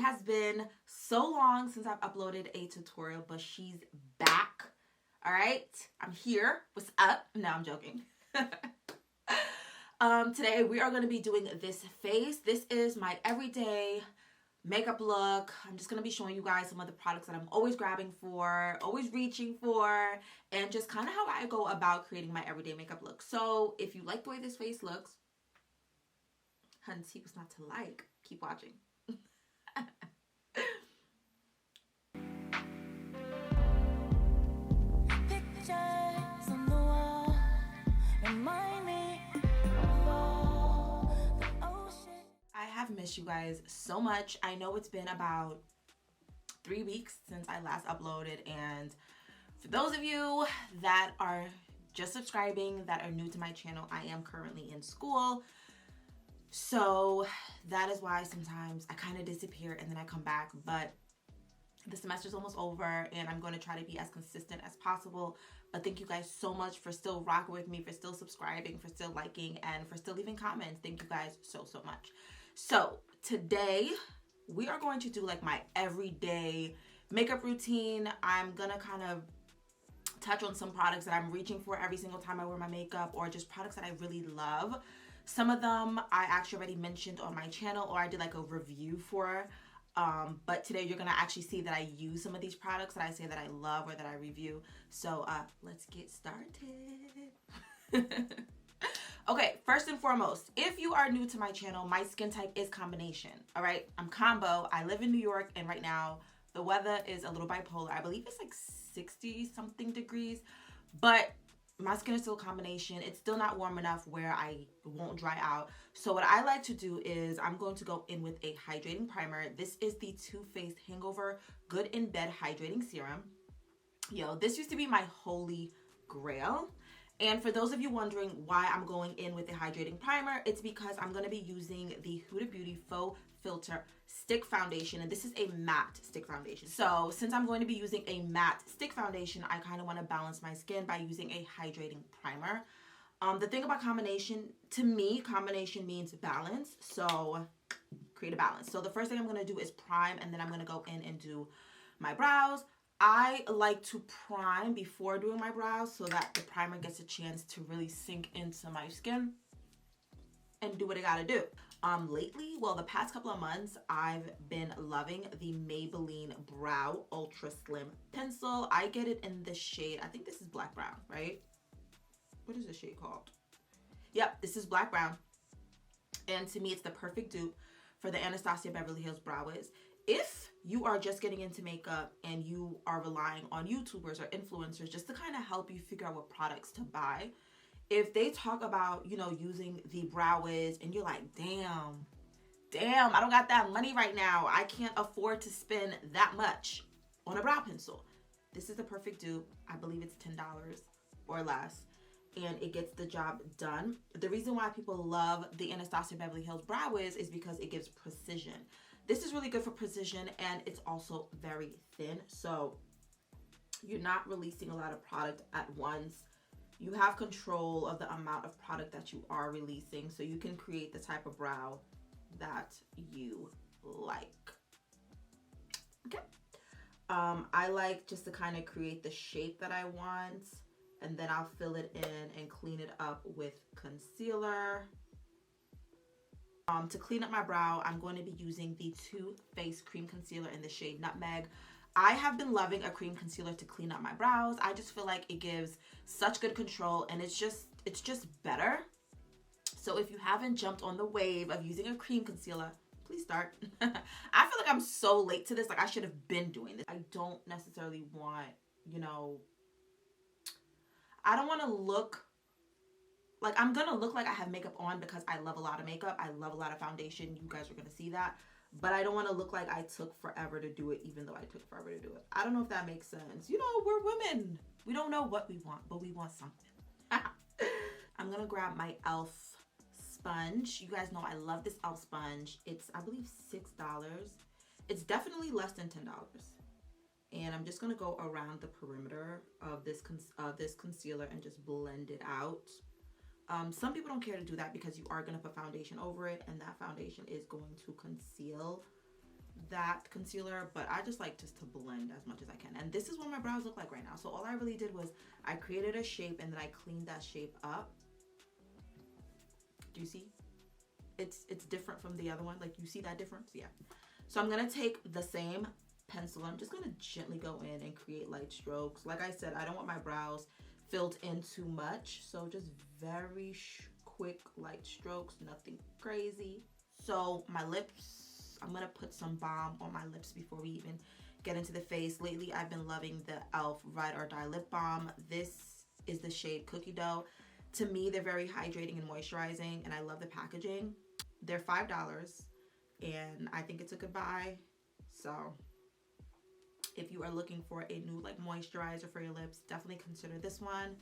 has been so long since I've uploaded a tutorial, but she's back. All right, I'm here. What's up? No, I'm joking. Today we are going to be doing this face. This is my everyday makeup look. I'm just going to be showing you guys some of the products that I'm always grabbing for, always reaching for, and just kind of how I go about creating my everyday makeup look. So if you like the way this face looks, see what's not to like, keep watching. I have missed you guys so much. I know it's been about 3 weeks since I last uploaded, and for those of you that are just subscribing, that are new to my channel, I am currently in school. So that is why sometimes I kind of disappear and then I come back, but the semester's almost over and I'm going to try to be as consistent as possible. But thank you guys so much for still rocking with me, for still subscribing, for still liking, and for still leaving comments. Thank you guys so much. So today we are going to do like my everyday makeup routine. I'm going to kind of touch on some products that I'm reaching for every single time I wear my makeup, or just products that I really love. Some of them I actually already mentioned on my channel, or I did like a review for. But today you're gonna actually see that I use some of these products that I say that I love or that I review. So let's get started. Okay, first and foremost, if you are new to my channel, my skin type is combination. All right, I'm combo. I live in New York, and right now the weather is a little bipolar. I believe it's like 60 something degrees, but my skin is still a combination. It's still not warm enough where I won't dry out. So what I like to do is I'm going to go in with a hydrating primer. This is the Too Faced Hangover Good in Bed Hydrating Serum. Yo, this used to be my holy grail. And for those of you wondering why I'm going in with a hydrating primer, it's because I'm going to be using the Huda Beauty Faux Filter Stick Foundation, and this is a matte stick foundation. So since I'm going to be using a matte stick foundation, I kind of want to balance my skin by using a hydrating primer. The thing about combination, to me, combination means balance. So create a balance. So the first thing I'm going to do is prime, and then I'm going to go in and do my brows. I like to prime before doing my brows so that the primer gets a chance to really sink into my skin and do what it gotta do. Lately, well, the past couple of months, I've been loving the Maybelline Brow Ultra Slim Pencil. I get it in the shade, I think this is black brown, right? What is the shade called? Yep, this is black brown. And to me, it's the perfect dupe for the Anastasia Beverly Hills Brow Wiz. If you are just getting into makeup and you are relying on YouTubers or influencers just to kind of help you figure out what products to buy, if they talk about, you know, using the Brow Wiz and you're like, damn, I don't got that money right now, I can't afford to spend that much on a brow pencil, this is the perfect dupe. I believe it's $10 or less, and it gets the job done. The reason why people love the Anastasia Beverly Hills Brow Wiz is because it gives precision. This is really good for precision, and it's also very thin, so you're not releasing a lot of product at once. You have control of the amount of product that you are releasing, so you can create the type of brow that you like. Okay. I like just to kind of create the shape that I want, and then I'll fill it in and clean it up with concealer. To clean up my brow, I'm going to be using the Too Faced Cream Concealer in the shade Nutmeg. I have been loving a cream concealer to clean up my brows. I just feel like it gives such good control, and it's just better. So if you haven't jumped on the wave of using a cream concealer, please start. I feel like I'm so late to this. Like, I should have been doing this. I don't necessarily want, you know, I don't want to look like I'm gonna look like I have makeup on because I love a lot of makeup. I love a lot of foundation. You guys are gonna see that. But I don't want to look like I took forever to do it, even though I took forever to do it. I don't know if that makes sense. You know, we're women. We don't know what we want, but we want something. I'm gonna grab my e.l.f. sponge. You guys know I love this e.l.f. sponge. It's, I believe, $6. It's definitely less than $10. And I'm just gonna go around the perimeter of this concealer and just blend it out. Some people don't care to do that because you are going to put foundation over it, and that foundation is going to conceal that concealer, but I just like just to blend as much as I can. And this is what my brows look like right now. So all I really did was I created a shape and then I cleaned that shape up. Do you see? It's different from the other one. Like, you see that difference? Yeah. So I'm gonna take the same pencil. I'm just gonna gently go in and create light strokes. Like I said, I don't want my brows filled in too much, so just very quick light strokes, nothing crazy. So my lips, I'm gonna put some balm on my lips before we even get into the face. Lately I've been loving the e.l.f. Ride or Die lip balm. This is the shade Cookie Dough. To me, they're very hydrating and moisturizing, and I love the packaging. They're $5, and I think it's a good buy. So if you are looking for a new like moisturizer for your lips, definitely consider this one.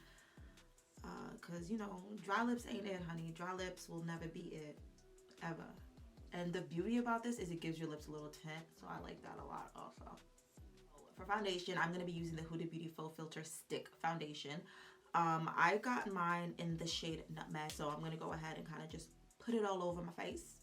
Cause you know, dry lips ain't it, honey. Dry lips will never be it, ever. And the beauty about this is it gives your lips a little tint, so I like that a lot also. For foundation, I'm gonna be using the Huda Beauty Faux Filter Stick Foundation. I got mine in the shade Nutmeg, so I'm gonna go ahead and kind of just put it all over my face.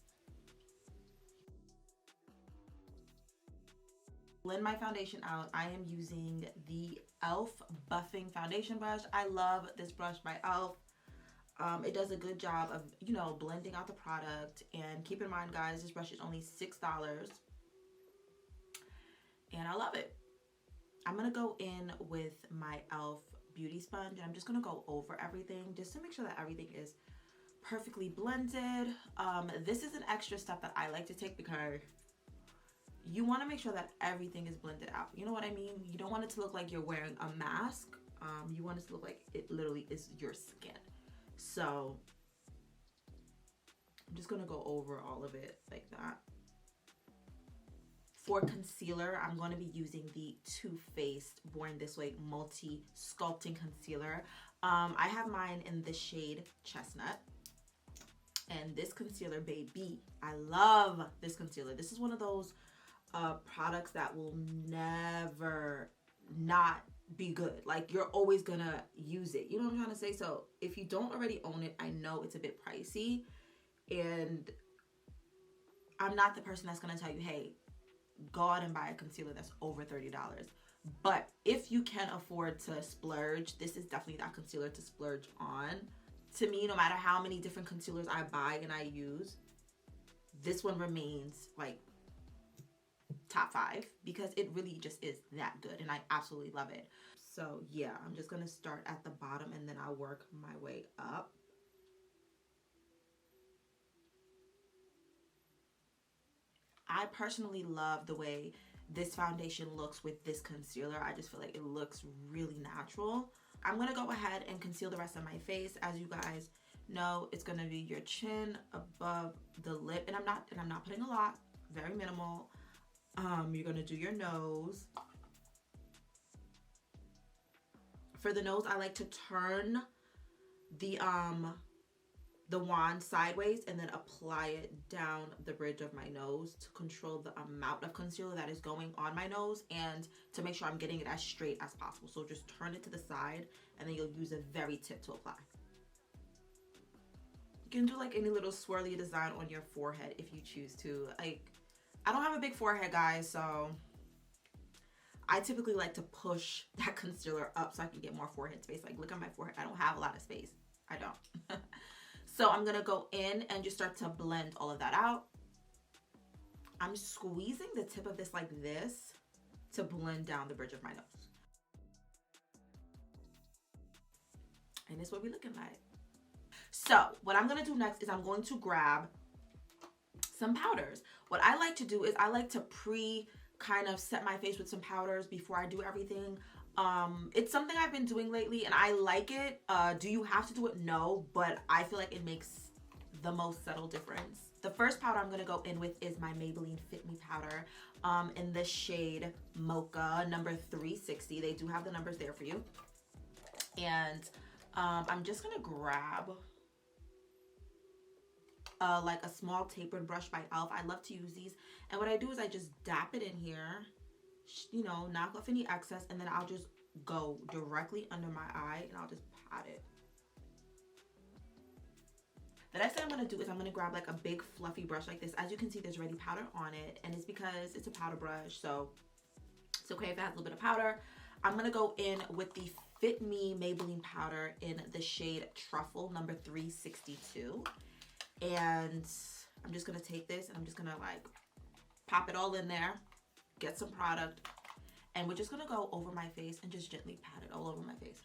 Blend my foundation out. I am using the e.l.f. Buffing Foundation Brush. I love this brush by e.l.f. It does a good job of, you know, blending out the product. And keep in mind, guys, this brush is only $6. And I love it. I'm going to go in with my e.l.f. Beauty Sponge. And I'm just going to go over everything just to make sure that everything is perfectly blended. This is an extra step that I like to take because you want to make sure that everything is blended out. You know what I mean? You don't want it to look like you're wearing a mask. You want it to look like it literally is your skin. So I'm just going to go over all of it like that. For concealer, I'm going to be using the Too Faced Born This Way Multi Sculpting Concealer. I have mine in the shade Chestnut. And this concealer, baby, I love this concealer. This is one of those products that will never not be good. Like, you're always gonna use it. You know what I'm trying to say? So if you don't already own it, I know it's a bit pricey, and I'm not the person that's gonna tell you, hey, go out and buy a concealer that's over $30. But if you can afford to splurge, this is definitely that concealer to splurge on. To me, no matter how many different concealers I buy and I use, this one remains like top 5 because it really just is that good, and I absolutely love it. So yeah, I'm just gonna start at the bottom and then I'll work my way up. I personally love the way this foundation looks with this concealer. I just feel like it looks really natural. I'm gonna go ahead and conceal the rest of my face. As you guys know, it's gonna be your chin above the lip, and I'm not putting a lot, very minimal. You're gonna do your nose. For the nose, I like to turn the wand sideways and then apply it down the bridge of my nose to control the amount of concealer that is going on my nose and to make sure I'm getting it as straight as possible. So just turn it to the side and then you'll use a very tip to apply. You can do like any little swirly design on your forehead if you choose to. Like, I don't have a big forehead, guys, so I typically like to push that concealer up so I can get more forehead space. Like, look at my forehead. I don't have a lot of space. I don't. So I'm going to go in and just start to blend all of that out. I'm squeezing the tip of this like this to blend down the bridge of my nose. And this is what we're looking like. So what I'm going to do next is I'm going to grab some powders. What I like to do is I like to kind of set my face with some powders before I do everything. It's something I've been doing lately and I like it. Do you have to do it? No, but I feel like it makes the most subtle difference. The first powder I'm gonna go in with is my Maybelline Fit Me Powder in the shade Mocha number 360. They do have the numbers there for you. And I'm just gonna grab like a small tapered brush by e.l.f. I love to use these, and what I do is I just dap it in here, you know, knock off any excess, and then I'll just go directly under my eye and I'll just pat it. The next thing I'm going to do is I'm going to grab like a big fluffy brush like this. As you can see, there's already powder on it, and it's because it's a powder brush, so it's okay if it has a little bit of powder. I'm going to go in with the Fit Me Maybelline Powder in the shade Truffle number 362. And I'm just going to take this and I'm just going to like pop it all in there, get some product, and we're just going to go over my face and just gently pat it all over my face.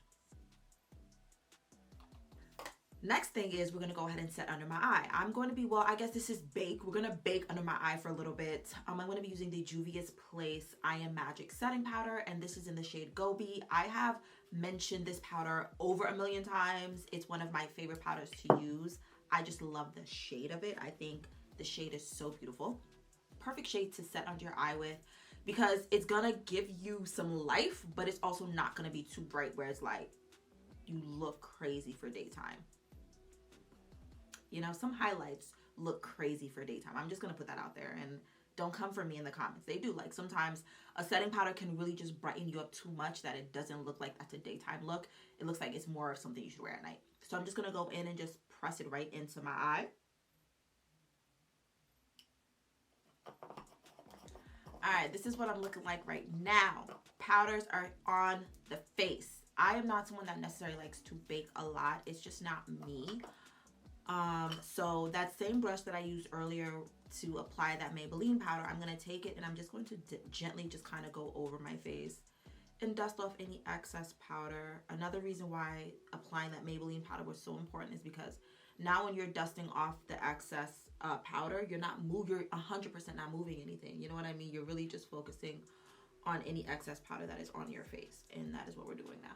Next thing is we're going to go ahead and set under my eye. I'm going to be, well, I guess this is bake. We're going to bake under my eye for a little bit. I'm going to be using the Juvia's Place I Am Magic setting powder, and this is in the shade Gobi. I have mentioned this powder over a million times. It's one of my favorite powders to use. I just love the shade of it. I think the shade is so beautiful. Perfect shade to set under your eye with, because it's going to give you some life, but it's also not going to be too bright where it's like you look crazy for daytime. You know, some highlights look crazy for daytime. I'm just going to put that out there, and don't come for me in the comments. They do. Like, sometimes a setting powder can really just brighten you up too much that it doesn't look like that's a daytime look. It looks like it's more of something you should wear at night. So I'm just going to go in and just press it right into my eye. All right, this is what I'm looking like right now. Powders are on the face. I am not someone that necessarily likes to bake a lot. It's just not me. So that same brush that I used earlier to apply that Maybelline powder, I'm going to take it and I'm just going to gently just kind of go over my face and dust off any excess powder. Another reason why applying that Maybelline powder was so important is because now when you're dusting off the excess powder, you're 100% not moving anything. You know what I mean? You're really just focusing on any excess powder that is on your face, and that is what we're doing now.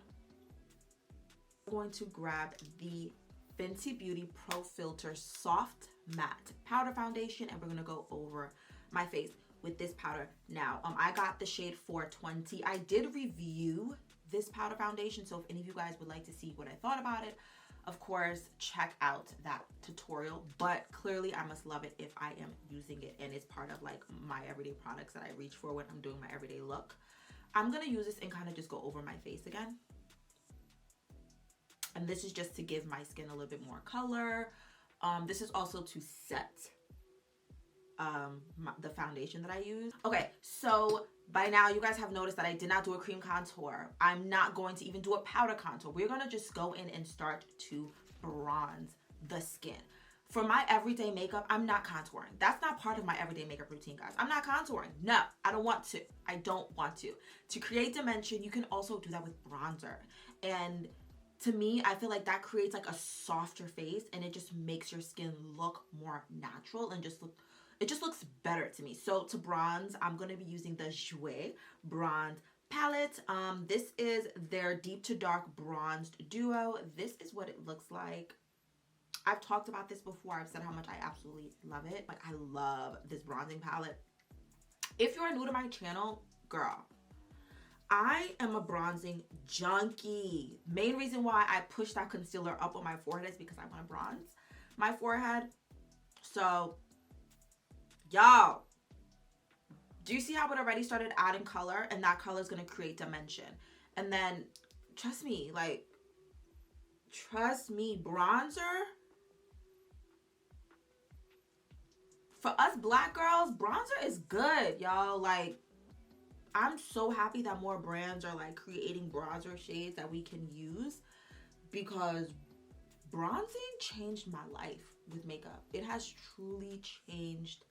I'm going to grab the Fenty Beauty Pro Filter Soft Matte Powder Foundation, and we're going to go over my face with this powder. Now, I got the shade 420. I did review this powder foundation, so if any of you guys would like to see what I thought about it, of course, check out that tutorial. But clearly, I must love it if I am using it, and it's part of like my everyday products that I reach for when I'm doing my everyday look. I'm going to use this and kind of just go over my face again. And this is just to give my skin a little bit more color. This is also to set the foundation that I use. Okay, so by now you guys have noticed that I did not do a cream contour. I'm not going to even do a powder contour. We're going to just go in and start to bronze the skin. For my everyday makeup, I'm not contouring. That's not part of my everyday makeup routine, guys. I'm not contouring. No, I don't want to. I don't want to. To create dimension, you can also do that with bronzer. And to me, I feel like that creates like a softer face, and it just makes your skin look more natural and it just looks better to me. So to bronze, I'm going to be using the Jouer bronze palette. This is their deep to dark bronzed duo. This is what it looks like. I've talked about this before. I've said how much I absolutely love it. Like, I love this bronzing palette. If you're new to my channel, girl, I am a bronzing junkie. Main reason why I push that concealer up on my forehead is because I want to bronze my forehead. So, y'all, do you see how it already started adding color? And that color is going to create dimension. And then, trust me, bronzer. For us black girls, bronzer is good, y'all. Like, I'm so happy that more brands are like creating bronzer shades that we can use, because bronzing changed my life with makeup. It has truly changed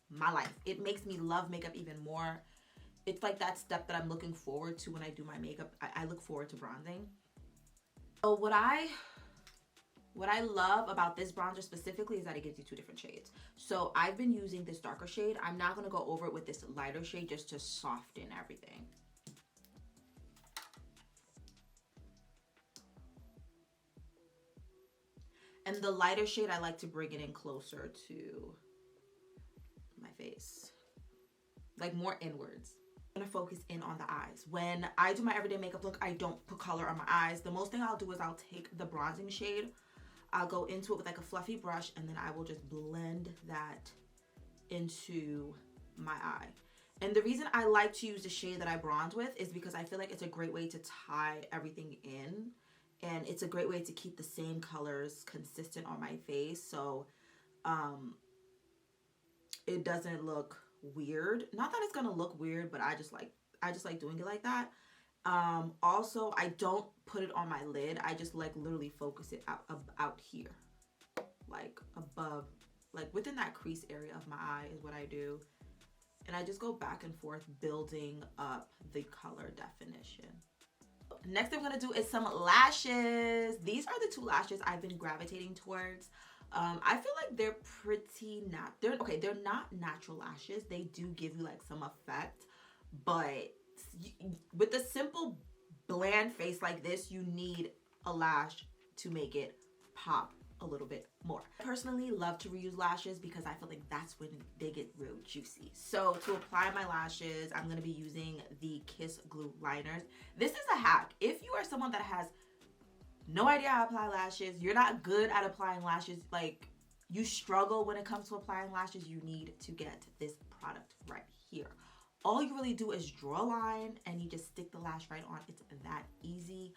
my life. It makes me love makeup even more. It's like that step that I'm looking forward to when I do my makeup. I look forward to bronzing. So what I love about this bronzer specifically is that it gives you two different shades. So I've been using this darker shade. I'm not going to go over it with this lighter shade just to soften everything. And the lighter shade, I like to bring it in closer to my face. Like more inwards. I'm going to focus in on the eyes. When I do my everyday makeup look, I don't put color on my eyes. The most thing I'll do is I'll take the bronzing shade, I'll go into it with like a fluffy brush, and then I will just blend that into my eye. And the reason I like to use the shade that I bronze with is because I feel like it's a great way to tie everything in and it's a great way to keep the same colors consistent on my face, so it doesn't look weird. Not that it's gonna look weird, but I just like doing it like that. Also, I don't put it on my lid. I just like literally focus it out here, like above, like within that crease area of my eye is what I do. And I just go back and forth building up the color definition. Next thing I'm gonna do is some lashes. These are the two lashes I've been gravitating towards. I feel like they're pretty they're not natural lashes. They do give you like some effect, but with a simple bland face like this, you need a lash to make it pop a little bit more. I personally love to reuse lashes because I feel like that's when they get real juicy. So to apply my lashes, I'm going to be using the Kiss Glue liners. This is a hack. If you are someone that has no idea how to apply lashes, you're not good at applying lashes, like you struggle when it comes to applying lashes, you need to get this product right here. All you really do is draw a line and you just stick the lash right on. It's that easy.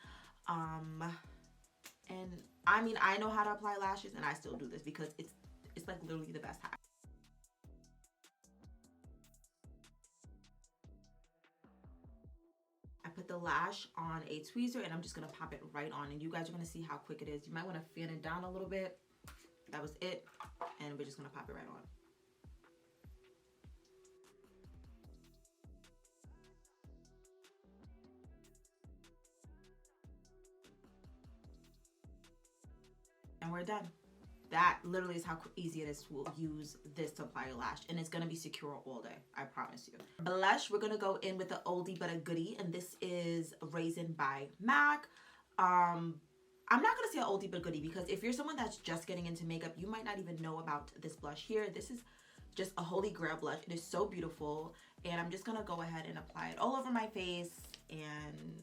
And I mean, I know how to apply lashes and I still do this because it's like literally the best hack. I put the lash on a tweezer and I'm just gonna pop it right on, and you guys are gonna see how quick it is. You might want to fan it down a little bit. That was it, and we're just gonna pop it right on. And we're done. That literally is how easy it is to use this to apply your lash, and it's gonna be secure all day, I promise you. Blush, we're gonna go in with the oldie but a goodie, and this is Raisin by MAC. I'm not gonna say an oldie but goodie because if you're someone that's just getting into makeup, you might not even know about this blush here. This is just a holy grail blush. It is so beautiful, and I'm just gonna go ahead and apply it all over my face, and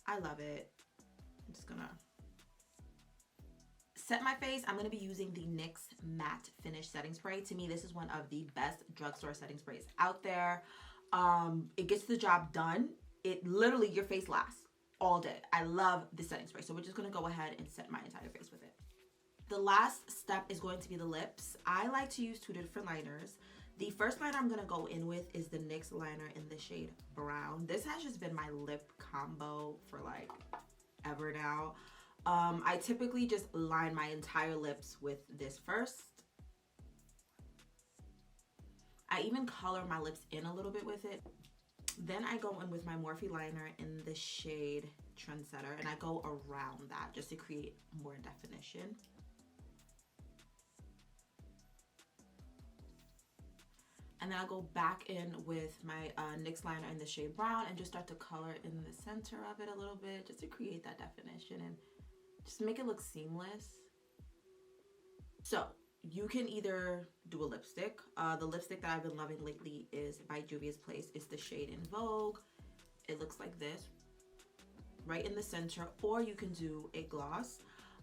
I love it. I'm just gonna set my face. I'm going to be using the NYX Matte Finish Setting Spray. To me, this is one of the best drugstore setting sprays out there. It gets the job done. It literally, your face lasts all day. I love this setting spray. So we're just going to go ahead and set my entire face with it. The last step is going to be the lips. I like to use two different liners. The first liner I'm going to go in with is the NYX liner in the shade Brown. This has just been my lip combo for like ever now. I typically just line my entire lips with this first. I even color my lips in a little bit with it. Then I go in with my Morphe liner in the shade Trendsetter, and I go around that just to create more definition. And then I'll go back in with my NYX liner in the shade Brown and just start to color in the center of it a little bit just to create that definition and just make it look seamless. So you can either do a lipstick. The lipstick that I've been loving lately is by Juvia's Place. It's the shade In Vogue. It looks like this, right in the center. Or you can do a gloss.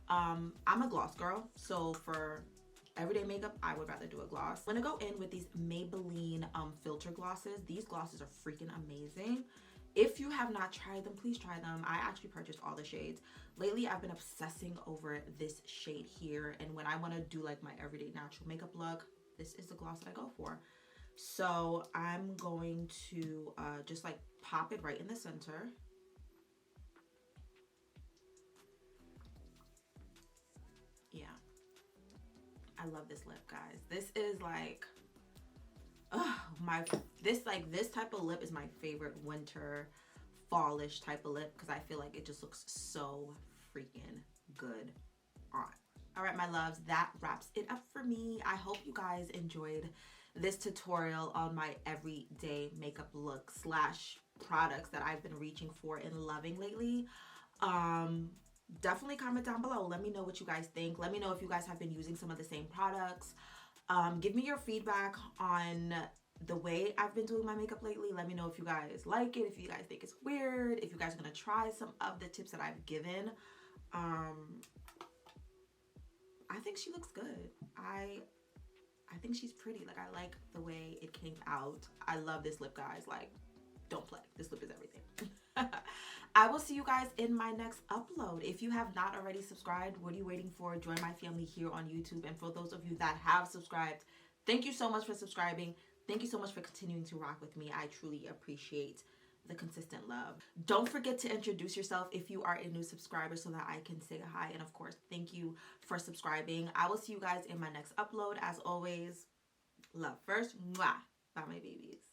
I'm a gloss girl, so for everyday makeup, I would rather do a gloss. I'm gonna go in with these Maybelline filter glosses. These glosses are freaking amazing. If you have not tried them, please try them. I actually purchased all the shades. Lately, I've been obsessing over this shade here. And when I want to do like my everyday natural makeup look, this is the gloss that I go for. So I'm going to just like pop it right in the center. Yeah. I love this lip, guys. This is like... this type of lip is my favorite winter fallish type of lip because I feel like it just looks so freaking good on. All right, my loves, that wraps it up for me. I hope you guys enjoyed this tutorial on my everyday makeup look slash products that I've been reaching for and loving lately. Definitely comment down below. Let me know what you guys think. Let me know if you guys have been using some of the same products. Give me your feedback on the way I've been doing my makeup lately. Let me know if you guys like it, if you guys think it's weird, if you guys are gonna try some of the tips that I've given. I think she looks good. I think she's pretty. Like, I like the way it came out. I love this lip, guys. Like, don't play. This lip is everything. I will see you guys in my next upload. If you have not already subscribed, what are you waiting for? Join my family here on YouTube. And for those of you that have subscribed, thank you so much for subscribing. Thank you so much for continuing to rock with me. I truly appreciate the consistent love. Don't forget to introduce yourself if you are a new subscriber so that I can say hi. And of course, thank you for subscribing. I will see you guys in my next upload. As always, love first. Mwah. Bye, my babies.